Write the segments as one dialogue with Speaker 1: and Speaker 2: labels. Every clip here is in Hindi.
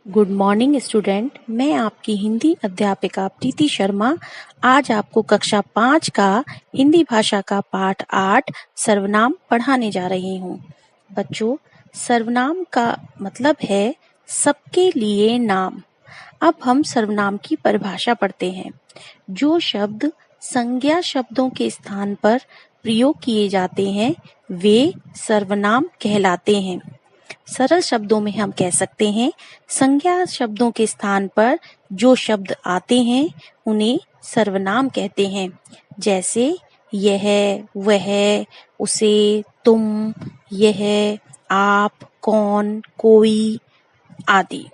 Speaker 1: Good morning student. मैं आपकी हिंदी अध्यापिका प्रीति शर्मा आज आपको कक्षा 5 का हिंदी भाषा का पाठ 8 सर्वनाम पढ़ाने जा रही हूँ। बच्चों, सर्वनाम का मतलब है सबके लिए नाम। अब हम सर्वनाम की परिभाषा पढ़ते हैं। जो शब्द संज्ञा शब्दों के स्थान पर प्रयोग किए जाते हैं वे सर्वनाम कहलाते हैं। सरल शब्दों में हम कह सकते हैं संज्ञा शब्दों के स्थान पर जो शब्द आते हैं उन्हें सर्वनाम कहते हैं। जैसे यह, वह, उसे, तुम, यह, आप, कौन, कोई आदि।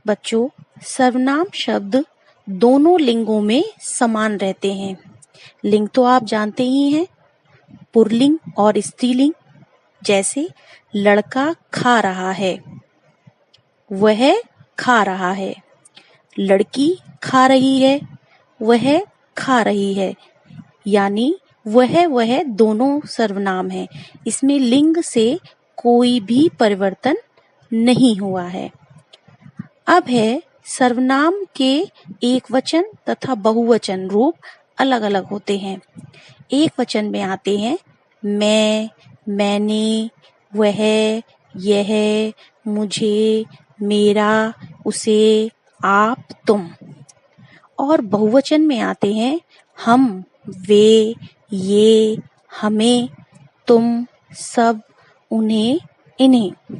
Speaker 1: बच्चों, सर्वनाम शब्द दोनों लिंगों में समान रहते हैं। लिंग तो आप जानते ही हैं, पुल्लिंग और स्त्रीलिंग। जैसे लड़का खा रहा है, वह खा रहा है। लड़की खा रही है, वह खा रही है। यानी वह दोनों सर्वनाम है। इसमें लिंग से कोई भी परिवर्तन नहीं हुआ है। अब है सर्वनाम के एक वचन तथा बहुवचन रूप अलग अलग होते हैं। एक वचन में आते हैं मैं, मैंने, वह, यह, मुझे, मेरा, उसे, आप, तुम। और बहुवचन में आते हैं हम, वे, ये, हमें, तुम, सब, उन्हें, इन्हें।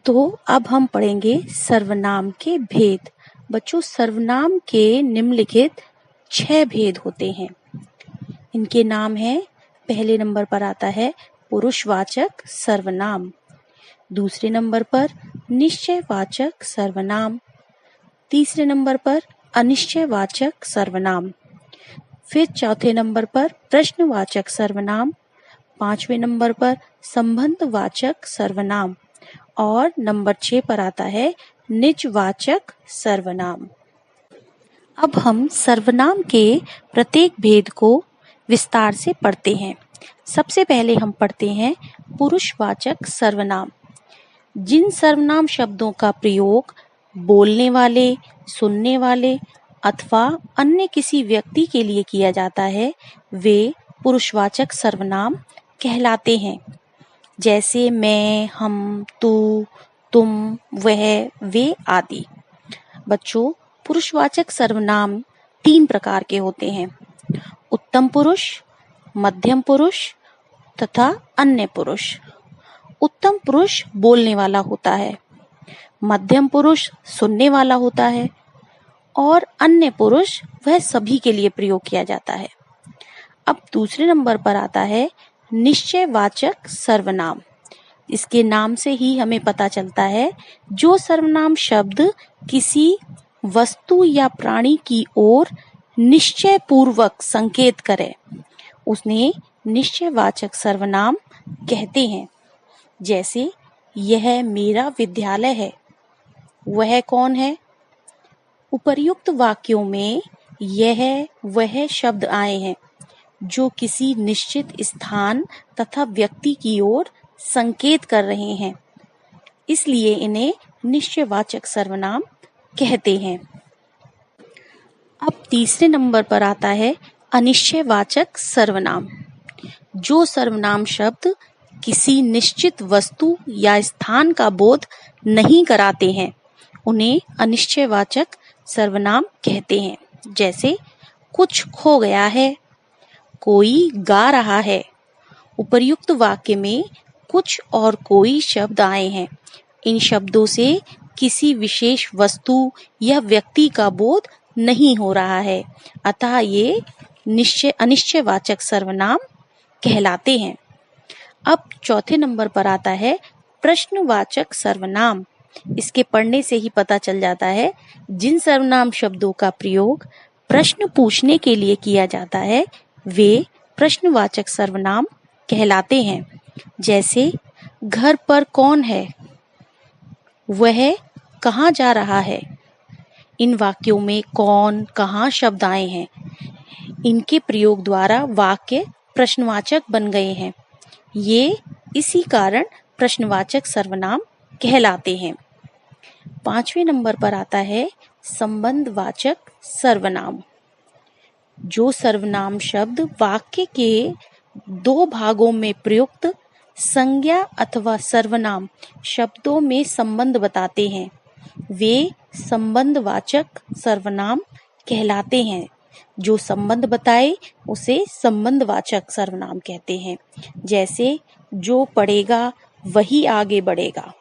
Speaker 1: तो अब हम पढ़ेंगे सर्वनाम के भेद। बच्चों, सर्वनाम के निम्नलिखित 6 भेद होते हैं। इनके नाम हैं, पहले नंबर पर आता है पुरुषवाचक सर्वनाम, दूसरे नंबर पर निश्चयवाचक सर्वनाम, तीसरे नंबर पर अनिश्चयवाचक सर्वनाम, फिर चौथे नंबर पर प्रश्नवाचक सर्वनाम, पांचवें नंबर पर संबंधवाचक सर्वनाम और नंबर 6 पर आता है निजवाचक सर्वनाम। अब हम सर्वनाम के प्रत्येक भेद को विस्तार से पढ़ते हैं। सबसे पहले हम पढ़ते हैं पुरुषवाचक सर्वनाम। जिन सर्वनाम शब्दों का प्रयोग बोलने वाले, सुनने वाले अथवा अन्य किसी व्यक्ति के लिए किया जाता है वे पुरुषवाचक सर्वनाम कहलाते हैं। जैसे मैं, हम, तू, तुम, वह, वे आदि। बच्चों, पुरुषवाचक सर्वनाम 3 प्रकार के होते हैं: उत्तम पुरुष, मध्यम पुरुष तथा अन्य पुरुष। उत्तम पुरुष बोलने वाला होता है, मध्यम पुरुष सुनने वाला होता है और अन्य पुरुष वह सभी के लिए प्रयोग किया जाता है। अब दूसरे नंबर पर आता है निश्चयवाचक सर्वनाम। इसके नाम से ही हमें पता चलता है जो सर्वनाम शब्द किसी वस्तु या प्राणी की ओर निश्चय पूर्वक संकेत करे उसने निश्चयवाचक सर्वनाम कहते हैं। जैसे यह मेरा विद्यालय है, वह कौन है? उपर्युक्त वाक्यों में यह वह शब्द आए हैं जो किसी निश्चित स्थान तथा व्यक्ति की ओर संकेत कर रहे हैं, इसलिए इन्हें निश्चयवाचक सर्वनाम कहते हैं। अब तीसरे नंबर पर आता है अनिश्चयवाचक सर्वनाम। जो सर्वनाम शब्द किसी निश्चित वस्तु या स्थान का बोध नहीं कराते हैं उन्हें अनिश्चयवाचक सर्वनाम कहते हैं। जैसे कुछ खो गया है, कोई गा रहा है। उपर्युक्त वाक्य में कुछ और कोई शब्द आए हैं। इन शब्दों से किसी विशेष वस्तु या व्यक्ति का बोध नहीं हो रहा है, अतः ये अनिश्चयवाचक सर्वनाम कहलाते हैं। अब चौथे नंबर पर आता है प्रश्नवाचक सर्वनाम। इसके पढ़ने से ही पता चल जाता है जिन सर्वनाम शब्दों का प्रयोग प्रश्न पूछने के लिए किया जाता है वे प्रश्नवाचक सर्वनाम कहलाते हैं। जैसे घर पर कौन है, वह कहाँ जा रहा है। इन वाक्यों में कौन, कहाँ शब्द आए हैं। इनके प्रयोग द्वारा वाक्य प्रश्नवाचक बन गए हैं। ये इसी कारण प्रश्नवाचक सर्वनाम कहलाते हैं। 5वें नंबर पर आता है संबंधवाचक सर्वनाम। जो सर्वनाम शब्द वाक्य के 2 भागों में प्रयुक्त संज्ञा अथवा सर्वनाम शब्दों में संबंध बताते हैं, वे संबंधवाचक सर्वनाम कहलाते हैं। जो संबंध बताए उसे संबंधवाचक सर्वनाम कहते हैं। जैसे जो पढ़ेगा वही आगे बढ़ेगा,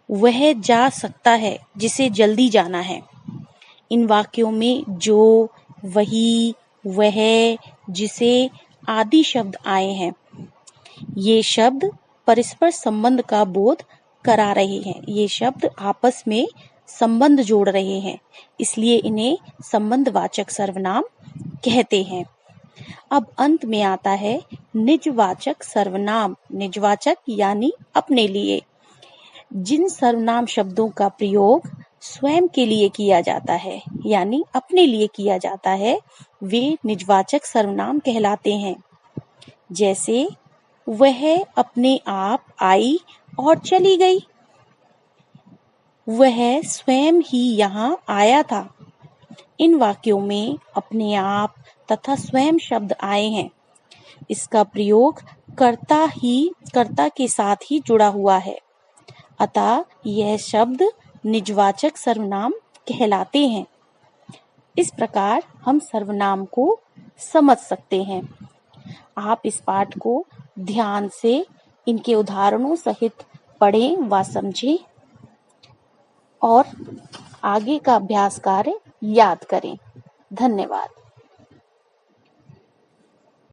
Speaker 1: वह जा सकता है जिसे जल्दी जाना है। इन वाक्यों में जो, वही, वह, जिसे आदि शब्द आए हैं। ये शब्द परस्पर संबंध का बोध करा रहे हैं। ये शब्द आपस में संबंध जोड़ रहे हैं, इसलिए इन्हें संबंधवाचक सर्वनाम कहते हैं। अब अंत में आता है निजवाचक सर्वनाम। निजवाचक यानी अपने लिए। जिन सर्वनाम शब्दों का प्रयोग स्वयं के लिए किया जाता है यानी अपने लिए किया जाता है, वे निजवाचक सर्वनाम कहलाते हैं। जैसे वह अपने आप आई और चली गई, वह स्वयं ही यहाँ आया था। इन वाक्यों में अपने आप तथा स्वयं शब्द आए हैं। इसका प्रयोग कर्ता के साथ ही जुड़ा हुआ है, अतः यह शब्द निजवाचक सर्वनाम कहलाते हैं। इस प्रकार हम सर्वनाम को समझ सकते हैं। आप इस पाठ को ध्यान से इनके उदाहरणों सहित पढ़ें व समझें और आगे का अभ्यास कार्य याद करें। धन्यवाद।